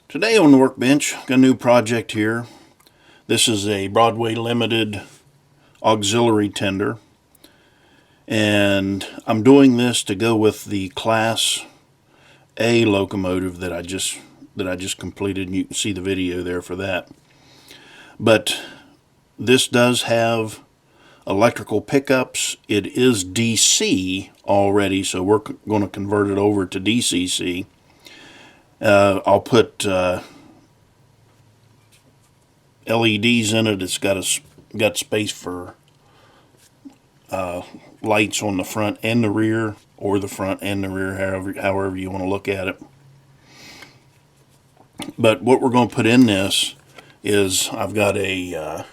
Today on the workbench, got a new project here. This is a Broadway Limited Auxiliary tender, and I'm doing this to go with the Class A locomotive that I just completed, and you can see the video there for that. But this does have electrical pickups. It is DC already, so we're going to convert it over to DCC. I'll put LEDs in it. It's got space for lights on the front and the rear, or the front and the rear, however you want to look at it. But what we're going to put in this is, I've got a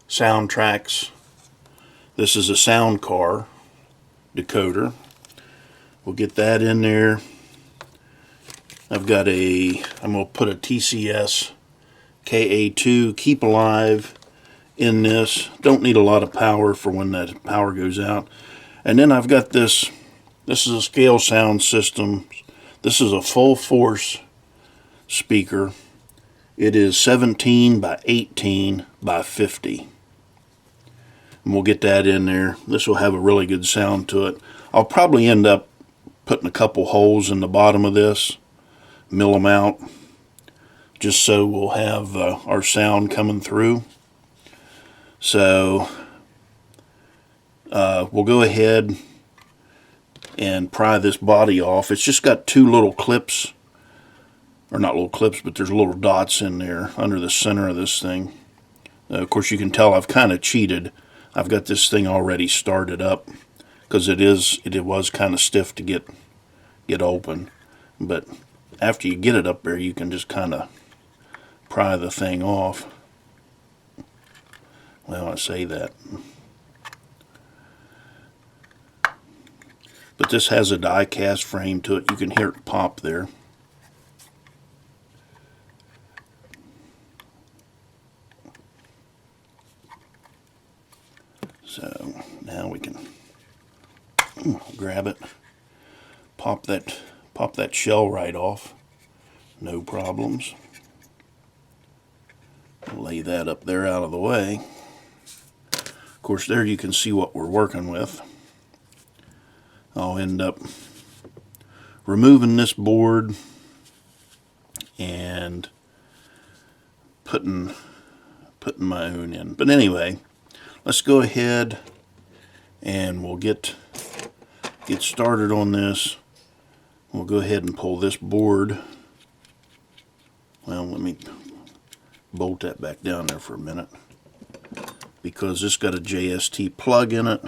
Soundtraxx. This is a sound car decoder. We'll get that in there. I'm going to put a TCS KA2 Keep Alive in this. Don't need a lot of power for when that power goes out. And then I've got this. This is a scale sound system. This is a full force speaker. It is 17 by 18 by 50. And we'll get that in there. This will have a really good sound to it. I'll probably end up putting a couple holes in the bottom of this, mill them out, just so we'll have our sound coming through. So we'll go ahead and pry this body off. It's just got two little clips, or not little clips, but there's little dots in there under the center of this thing. Of course, you can tell I've kind of cheated. I've got this thing already started up because it was kind of stiff to get open. But after you get it up there, you can just kind of pry the thing off. Well, I say that. But this has a die cast frame to it. You can hear it pop there. So now we can grab it, pop that shell right off, no problems. Lay that up there out of the way. Of course, there you can see what we're working with. I'll end up removing this board and putting my own in. But anyway, let's go ahead and we'll get started on this. We'll go ahead and pull this board. Well, let me bolt that back down there for a minute, because this got a JST plug in it.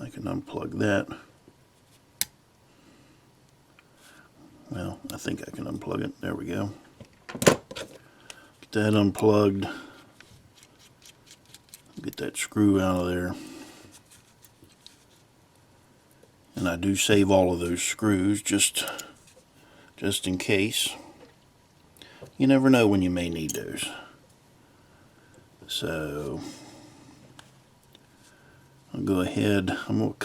I can unplug that. Well, I think I can unplug it. There we go. Get that unplugged. Get that screw out of there. And I do save all of those screws just in case. You never know when you may need those. So I'll go ahead. I'm going to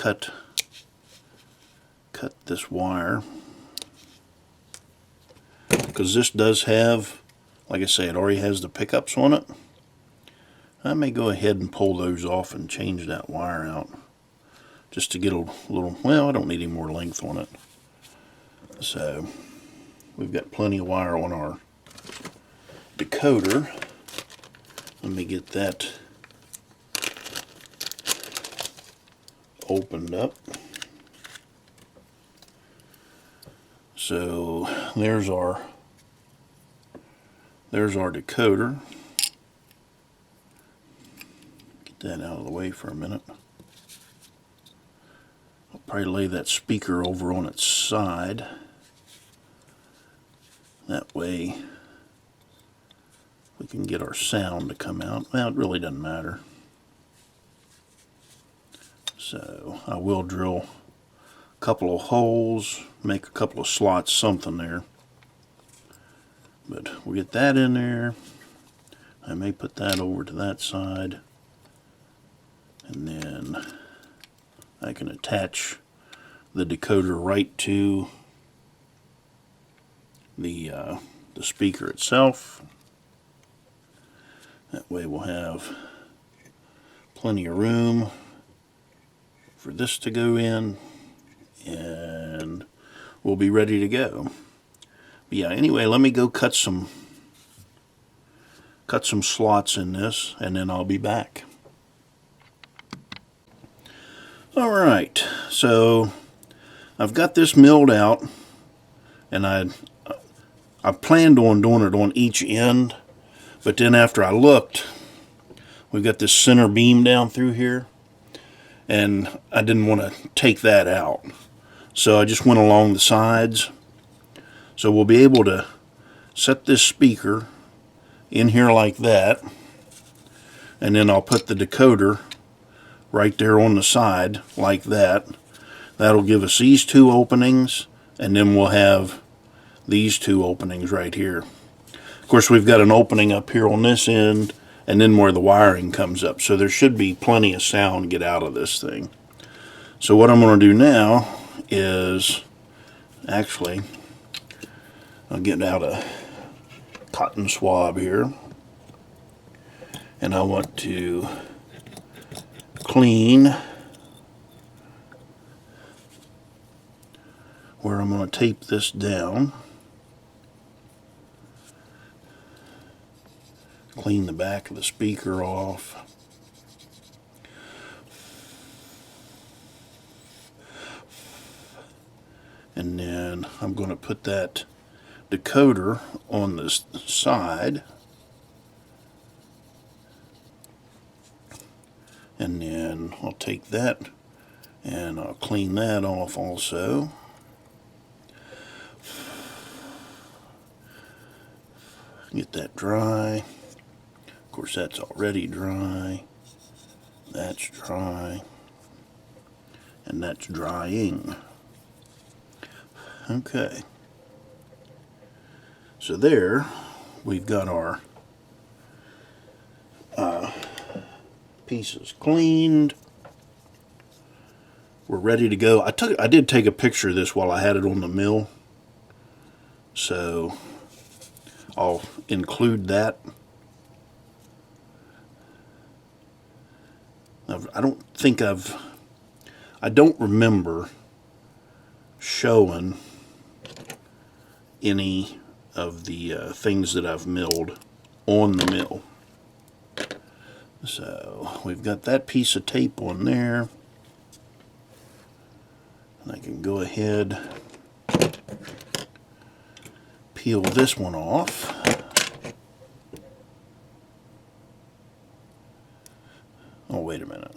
cut this wire, because this does have, like I say, it already has the pickups on it. I may go ahead and pull those off and change that wire out, just to get a little, well, I don't need any more length on it. So we've got plenty of wire on our decoder. Let me get that opened up. So there's our decoder. Get that out of the way for a minute. I'll probably lay that speaker over on its side. That way we can get our sound to come out. Well, it really doesn't matter. So I will drill a couple of holes, make a couple of slots, something there. But we'll get that in there. I may put that over to that side. And then I can attach the decoder right to the speaker itself. That way we'll have plenty of room for this to go in, and we'll be ready to go. But yeah, anyway, let me go cut some slots in this, and then I'll be back. Alright, so I've got this milled out, and I planned on doing it on each end, but then after I looked, we've got this center beam down through here, and I didn't want to take that out. So I just went along the sides. So we'll be able to set this speaker in here like that, and then I'll put the decoder right there on the side like that. That'll give us these two openings, and then we'll have these two openings right here. Of course, we've got an opening up here on this end, and then where the wiring comes up, so there should be plenty of sound get out of this thing. So what I'm going to do now is, actually, I'll get out a cotton swab here, and I want to clean where I'm going to tape this down. Clean the back of the speaker off. And then I'm going to put that decoder on this side. And then I'll take that and I'll clean that off also. Get that dry. Of course, that's already dry. That's dry. And that's drying. Okay. So there, we've got our pieces cleaned. We're ready to go. I did take a picture of this while I had it on the mill, so I'll include that. I don't remember showing any of the things that I've milled on the mill. So we've got that piece of tape on there, and I can go ahead, peel this one off. Oh, wait a minute.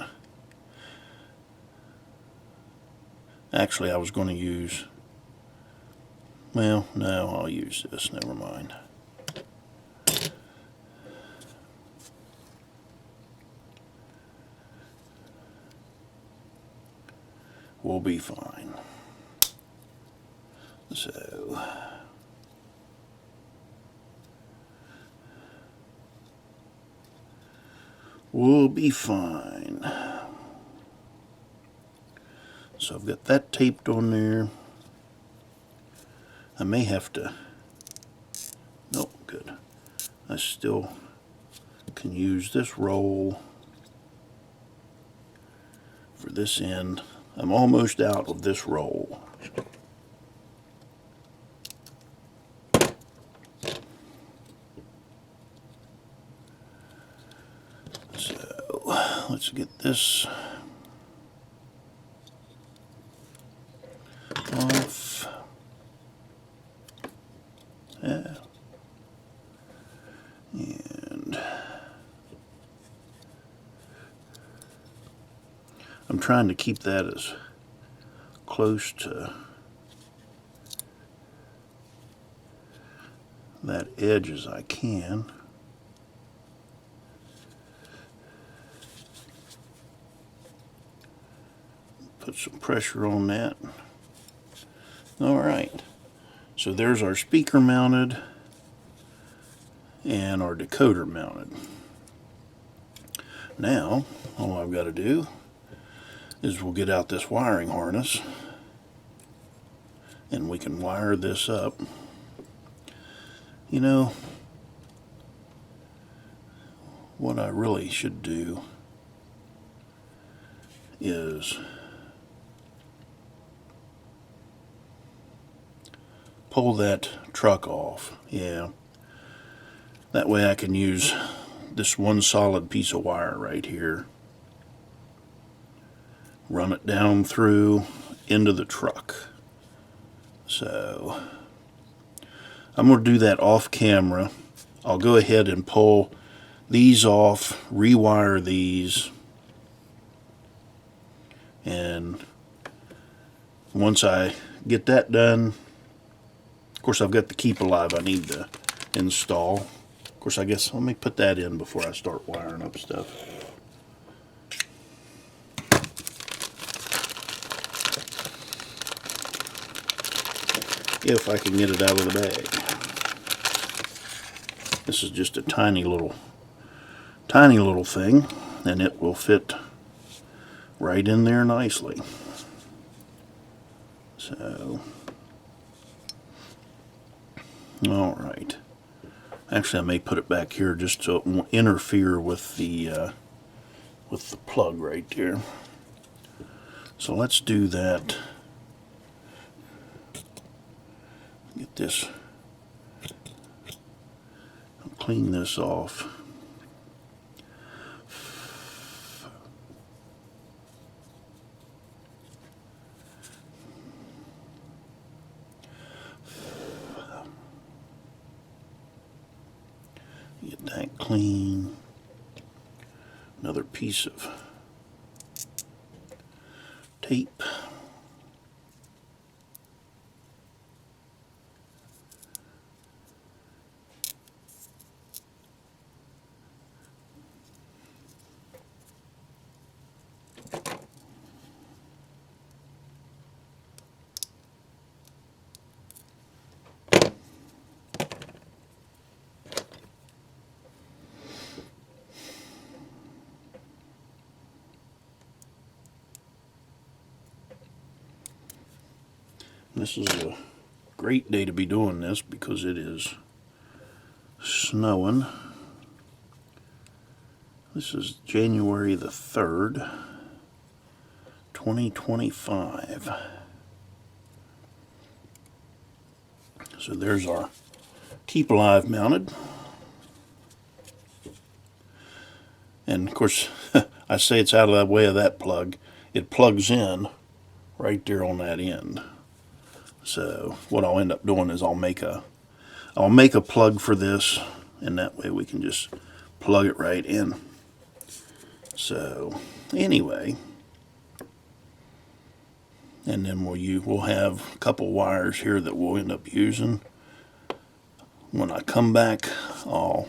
Actually, I was going to use, well, no, I'll use this, never mind. We'll be fine. So, we'll be fine. So I've got that taped on there. I may have to, nope, good. I still can use this roll for this end. I'm almost out of this roll. So let's get this off. Yeah. And I'm trying to keep that as close to that edge as I can. Put some pressure on that. Alright, so there's our speaker mounted and our decoder mounted. Now, all I've got to do is we'll get out this wiring harness and we can wire this up You know, what I really should do is pull that truck off. Yeah. That way I can use this one solid piece of wire right here. Run it down through into the truck. So I'm going to do that off camera. I'll go ahead and pull these off, rewire these, and once I get that done, of course I've got the keep alive I need to install. Of course, I guess let me put that in before I start wiring up stuff. If I can get it out of the bag. This is just a tiny little thing, and it will fit right in there nicely. So, all right. Actually, I may put it back here just so it won't interfere with the plug right there. So let's do that. Get this. I'll clean this off. Get that clean. Another piece of tape. This is a great day to be doing this because it is snowing. This is January the 3rd, 2025. So there's our keep alive mounted. And of course, I say it's out of the way of that plug. It plugs in right there on that end. So what I'll end up doing is I'll make a plug for this, and that way we can just plug it right in. So anyway, and then we'll have a couple wires here that we'll end up using. When I come back, I'll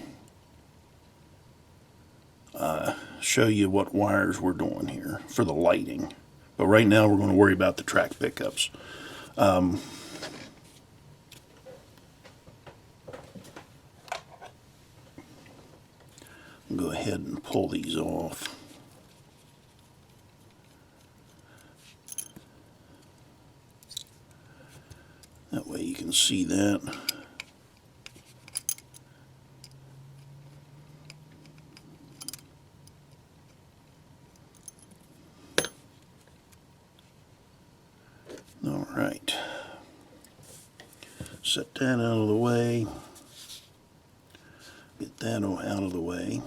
show you what wires we're doing here for the lighting. But right now we're going to worry about the track pickups. Go ahead and pull these off. That way you can see that. All right. Set that out of the way. Get that out of the way.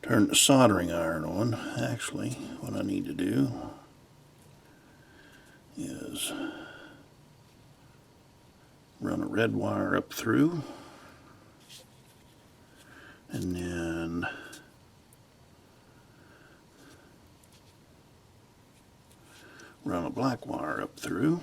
Turn the soldering iron on. Actually, what I need to do is run a red wire up through, and then run a black wire up through.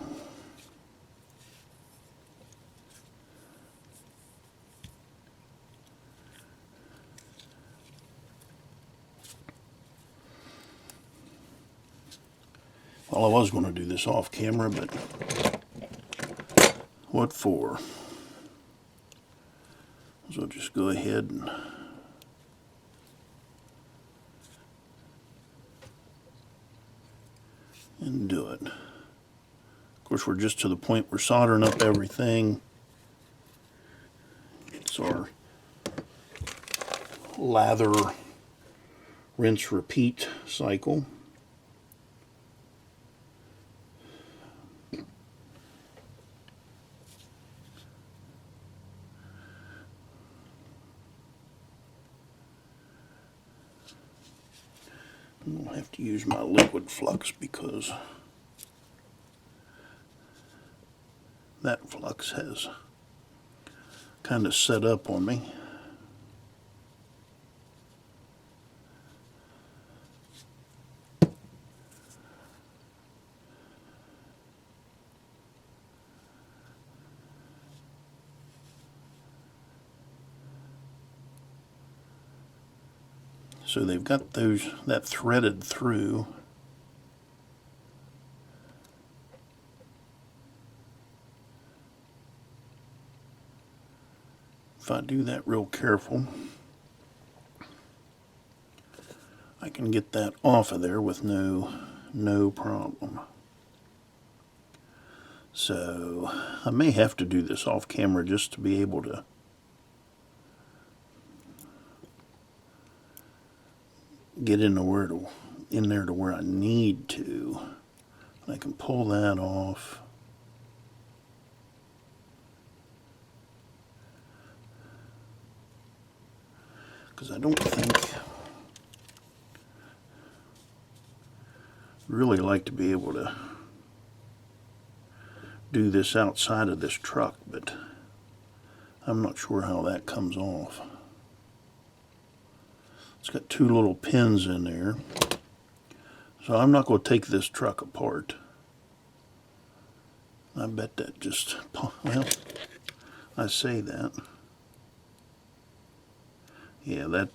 Well, I was going to do this off camera, but what for? So I'll just go ahead and do it. course, we're just to the point we're soldering up everything. It's our lather, rinse, repeat cycle. I'll have to use my liquid flux because that flux has kind of set up on me. So they've got that threaded through. If I do that real careful, I can get that off of there with no problem. So I may have to do this off camera just to be able to get in there to where I need to. I can pull that off. Because I don't think really like to be able to do this outside of this truck, but I'm not sure how that comes off. It's got two little pins in there, so I'm not going to take this truck apart. I bet that just, well, I say that. Yeah,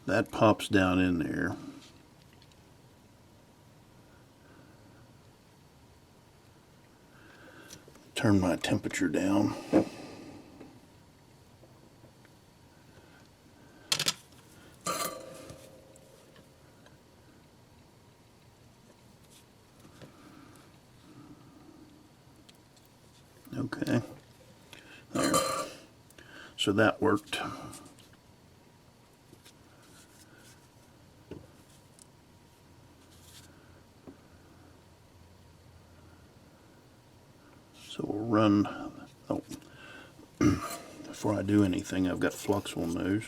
that pops down in there. Turn my temperature down. Okay. There. So that worked. So we'll run, oh, before I do anything, I've got flux on those.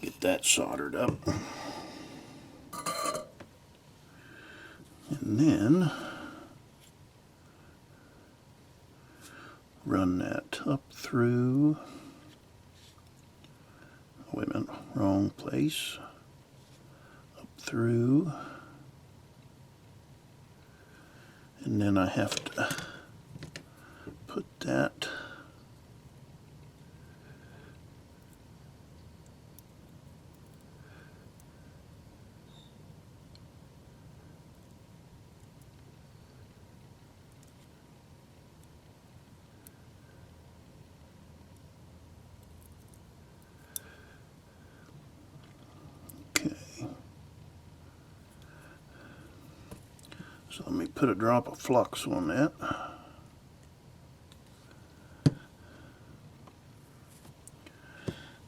Get that soldered up. And then run that up through, wait a minute, wrong place, up through, and then I have to put that so let me put a drop of flux on that.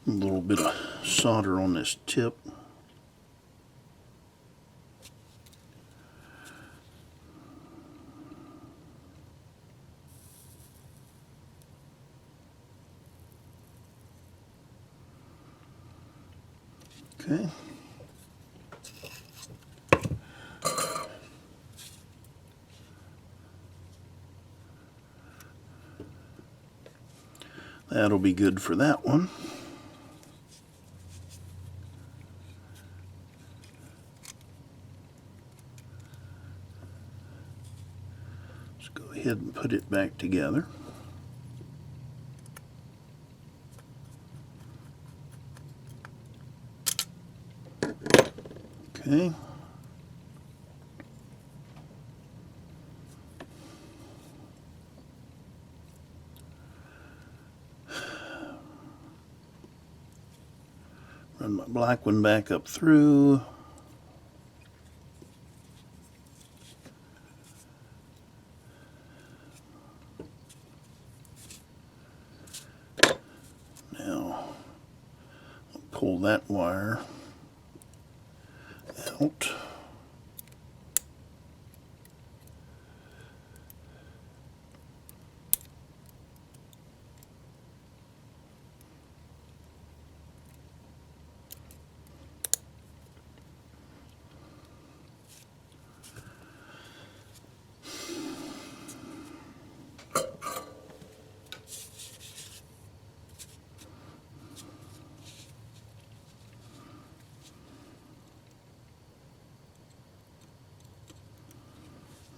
A little bit of solder on this tip. Okay. That'll be good for that one. Let's go ahead and put it back together. Okay. Run my black one back up through. Now, I'll pull that wire out.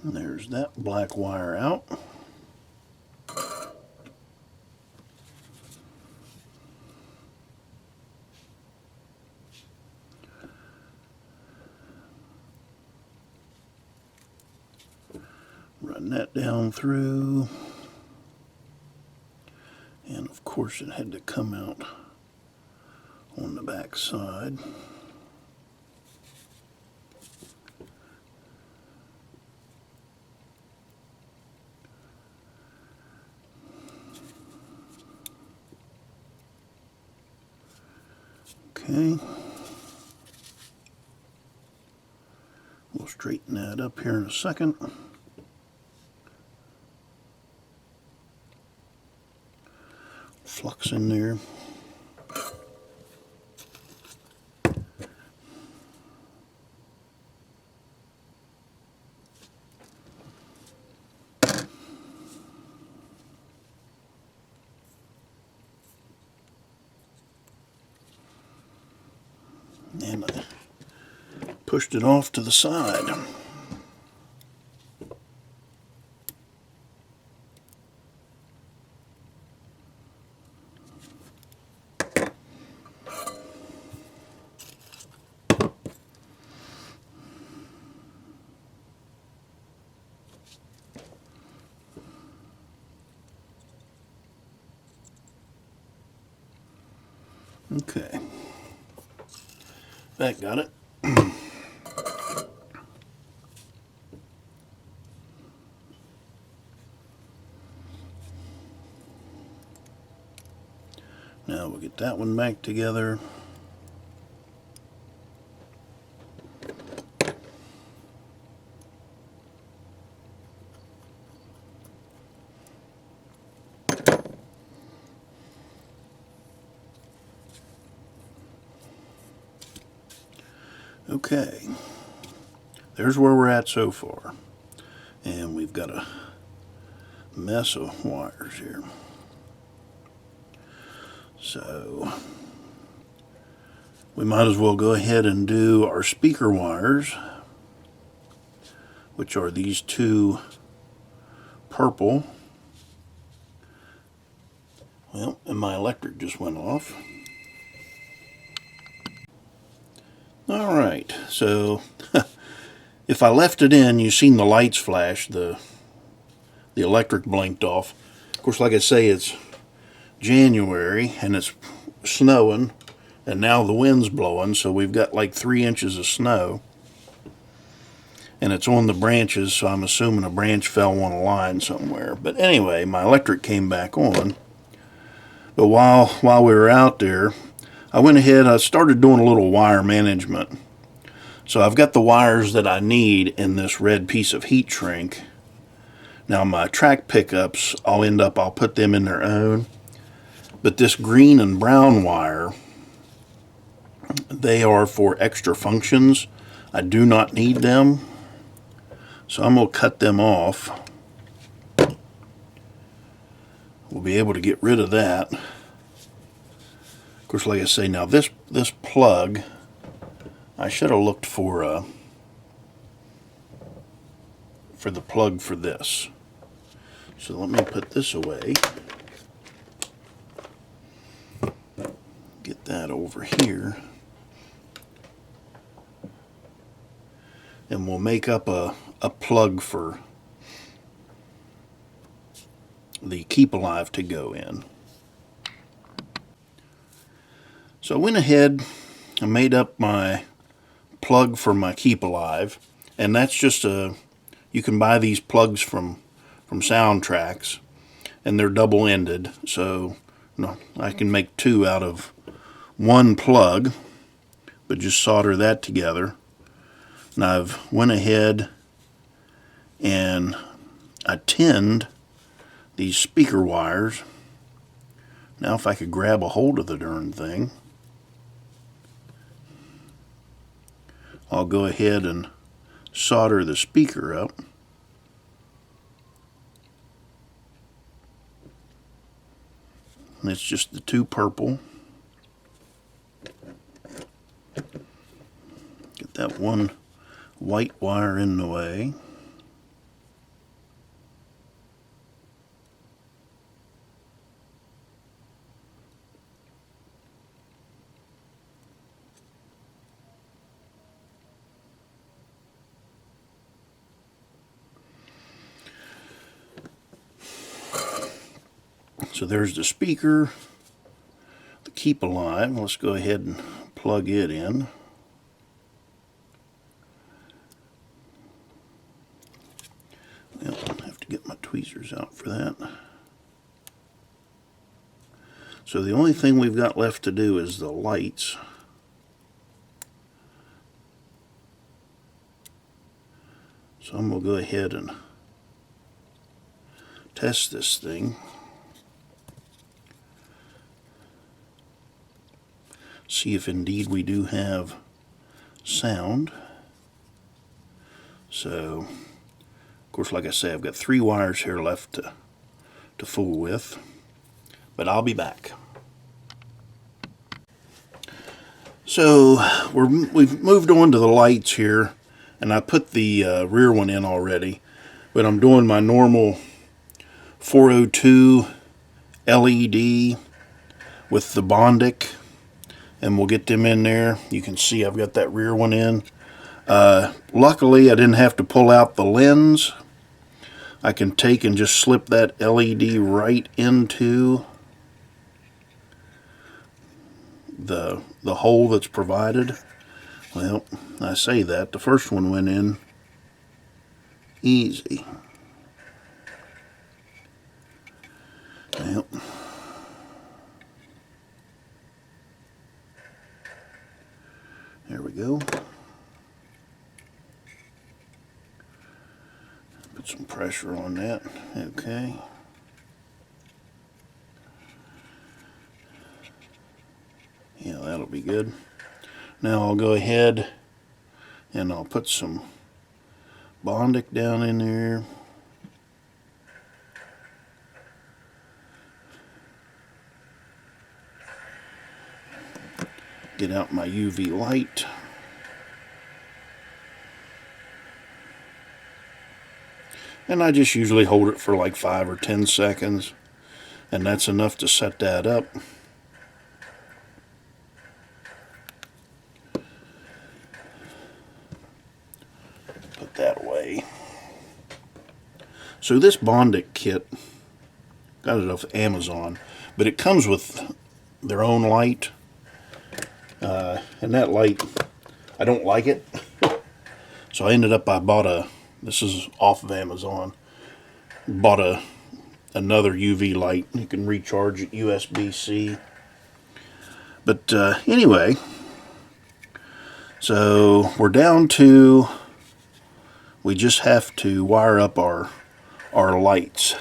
And there's that black wire out. Run that down through. And of course it had to come out on the back side. Okay. We'll straighten that up here in a second. Flux in there. And I pushed it off to the side. Okay. That got it. Now we'll get that one back together. Okay, there's where we're at so far. And we've got a mess of wires here. So we might as well go ahead and do our speaker wires, which are these two purple. Well, and my electric just went off. All right, so if I left it in, you've seen the lights flash, the electric blinked off. Of course, like I say, it's January and it's snowing, and now the wind's blowing, so we've got like 3 inches of snow. And it's on the branches, so I'm assuming a branch fell on a line somewhere. But anyway, my electric came back on. But while we were out there, I went ahead, I started doing a little wire management. So I've got the wires that I need in this red piece of heat shrink. Now my track pickups, I'll put them in their own. But this green and brown wire, they are for extra functions. I do not need them. So I'm going to cut them off. We'll be able to get rid of that. Of course, like I say, now this plug, I should have looked for the plug for this. So let me put this away. Get that over here. and we'll make up a plug for the Keep Alive to go in. So I went ahead and made up my plug for my Keep Alive, and that's just you can buy these plugs from Soundtraxx, and they're double-ended, so I can make two out of one plug, but just solder that together. And I've went ahead and I tinned these speaker wires. Now if I could grab a hold of the darn thing, I'll go ahead and solder the speaker up. And it's just the two purple. Get that one white wire in the way. So there's the speaker, the Keep Alive. Let's go ahead and plug it in. Well, I have to get my tweezers out for that. So the only thing we've got left to do is the lights. So I'm going to go ahead and test this thing. See if indeed we do have sound. So, of course, like I say, I've got 3 wires here left to fool with, but I'll be back. So we've moved on to the lights here, and I put the rear one in already, but I'm doing my normal 402 LED with the Bondic, and we'll get them in there. You can see I've got that rear one in. Luckily, I didn't have to pull out the lens. I can take and just slip that LED right into the hole that's provided. Well, I say that. The first one went in easy. Well, there we go. Put some pressure on that. Okay. Yeah, that'll be good. Now I'll go ahead and I'll put some Bondic down in there. Get out my UV light. And I just usually hold it for like 5 or 10 seconds, and that's enough to set that up. Put that away. So this Bondic kit, got it off Amazon, but it comes with their own light. And that light, I don't like it. So I ended up, I bought this is off of Amazon, bought another UV light. You can recharge it USB-C. But anyway, so we're down to, we just have to wire up our lights.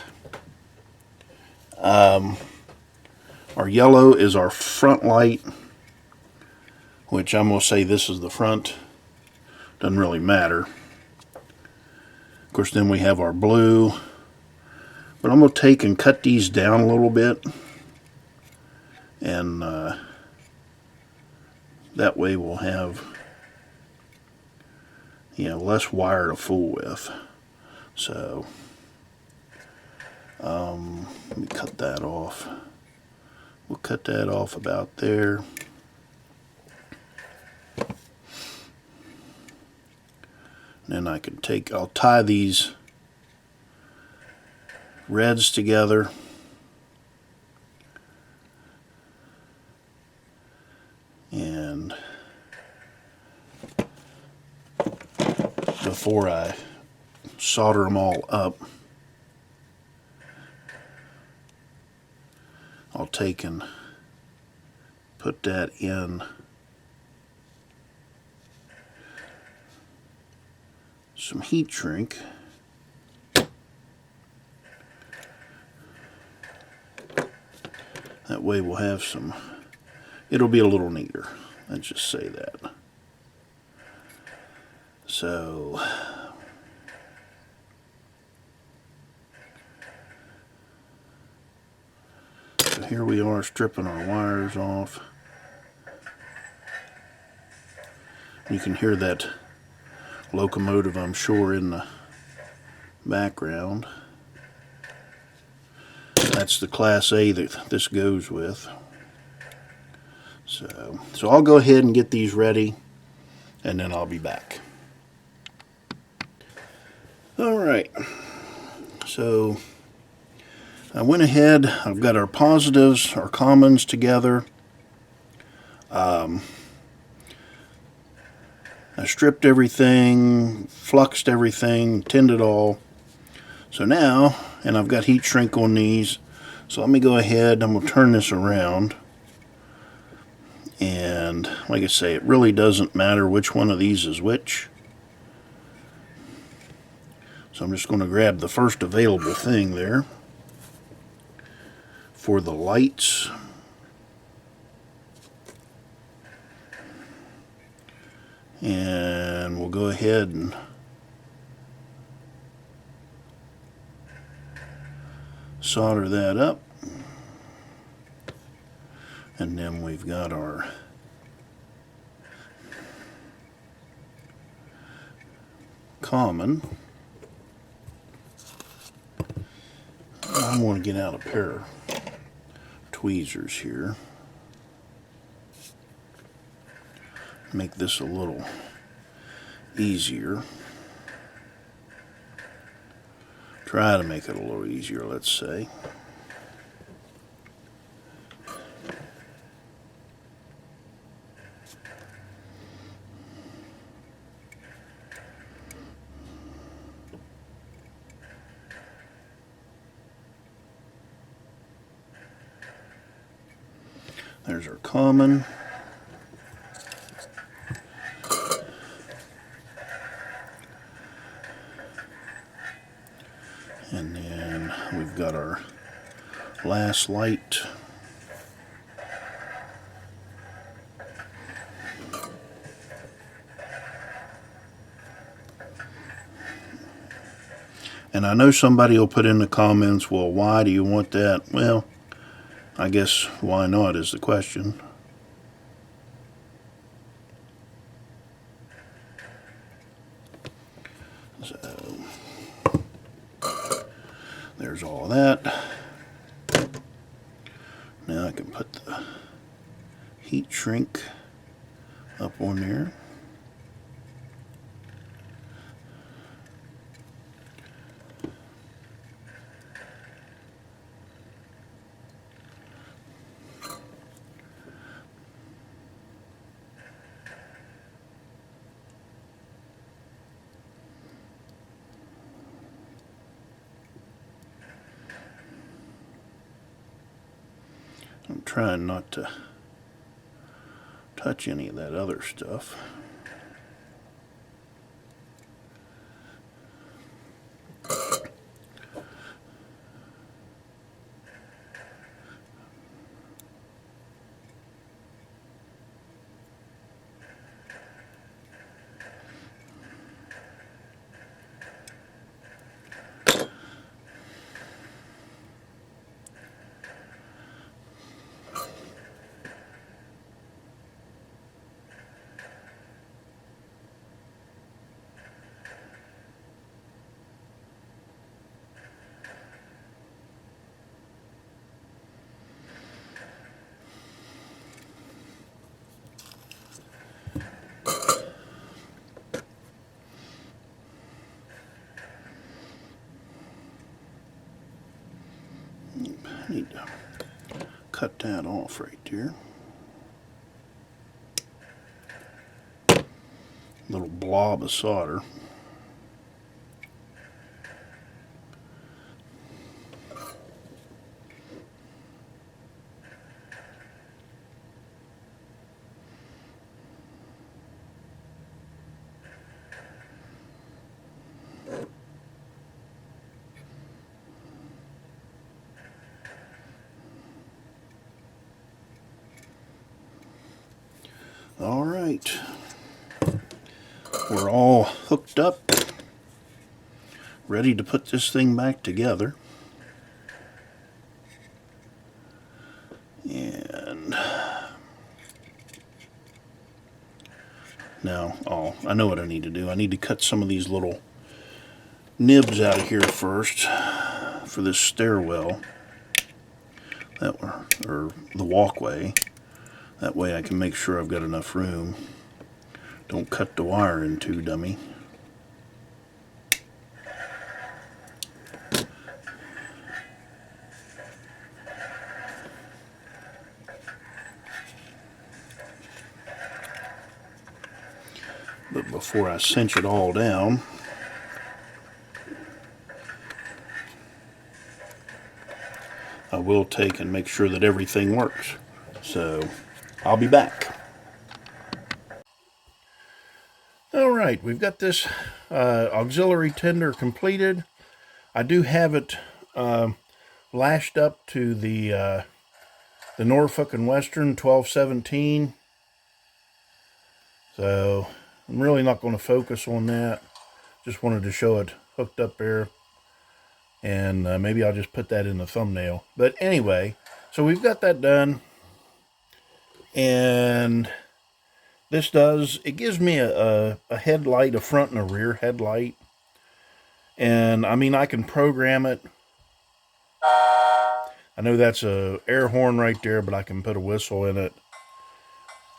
Our yellow is our front light, which I'm going to say this is the front. Doesn't really matter. Of course, then we have our blue. But I'm going to take and cut these down a little bit. And that way we'll have, less wire to fool with. So, let me cut that off. We'll cut that off about there. And I'll tie these reds together. And before I solder them all up, I'll take and put that in some heat shrink. That way we'll have some, it'll be a little neater. Let's just say that. So here we are stripping our wires off. You can hear that locomotive, I'm sure, in the background. That's the Class A that this goes with. So I'll go ahead and get these ready, and then I'll be back. Alright, so I went ahead, I've got our positives, our commons together. I stripped everything, fluxed everything, tinned it all. So now, and I've got heat shrink on these, so let me go ahead, I'm going to turn this around. And like I say, it really doesn't matter which one of these is which. So I'm just going to grab the first available thing there for the lights. And we'll go ahead and solder that up. And then we've got our common. I'm going to get out a pair of tweezers here. Make this a little easier. Try to make it a little easier, let's say. There's our common. And then we've got our last light. And I know somebody will put in the comments, well, why do you want that? Well, I guess why not is the question. So there's all that. Now I can put the heat shrink up on there. I'm trying not to touch any of that other stuff. I need to cut that off right there. Little blob of solder. All right, we're all hooked up, ready to put this thing back together. And now, I know what I need to do. I need to cut some of these little nibs out of here first for this stairwell, or the walkway. That way I can make sure I've got enough room. Don't cut the wire in too, dummy. But before I cinch it all down, I will take and make sure that everything works. So I'll be back. All right, we've got this auxiliary tender completed. I do have it lashed up to the Norfolk and Western 1217. So I'm really not going to focus on that. Just wanted to show it hooked up there. And maybe I'll just put that in the thumbnail. But anyway, so we've got that done. And this it gives me a headlight, a front and a rear headlight. And I mean, I can program it. I know that's a air horn right there, but I can put a whistle in it.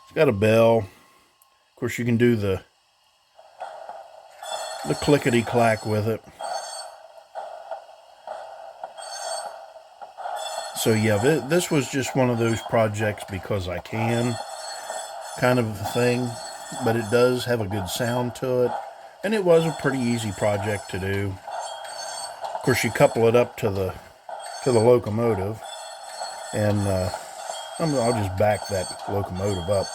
It's got a bell. Of course, you can do the clickety-clack with it. So yeah, this was just one of those projects because I can kind of thing, but it does have a good sound to it, and it was a pretty easy project to do. Of course, you couple it up to the locomotive, and I'll just back that locomotive up.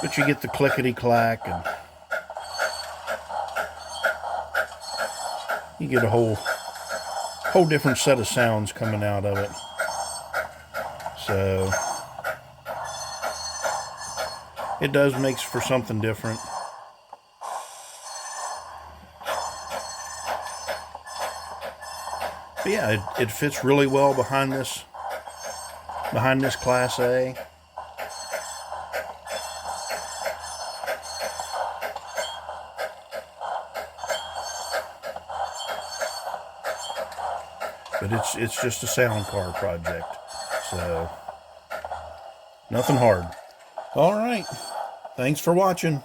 But you get the clickety-clack, and you get a whole different set of sounds coming out of it. So it does make for something different. But yeah, it fits really well behind this Class A. But it's just a sound car project, so nothing hard. All right, thanks for watching.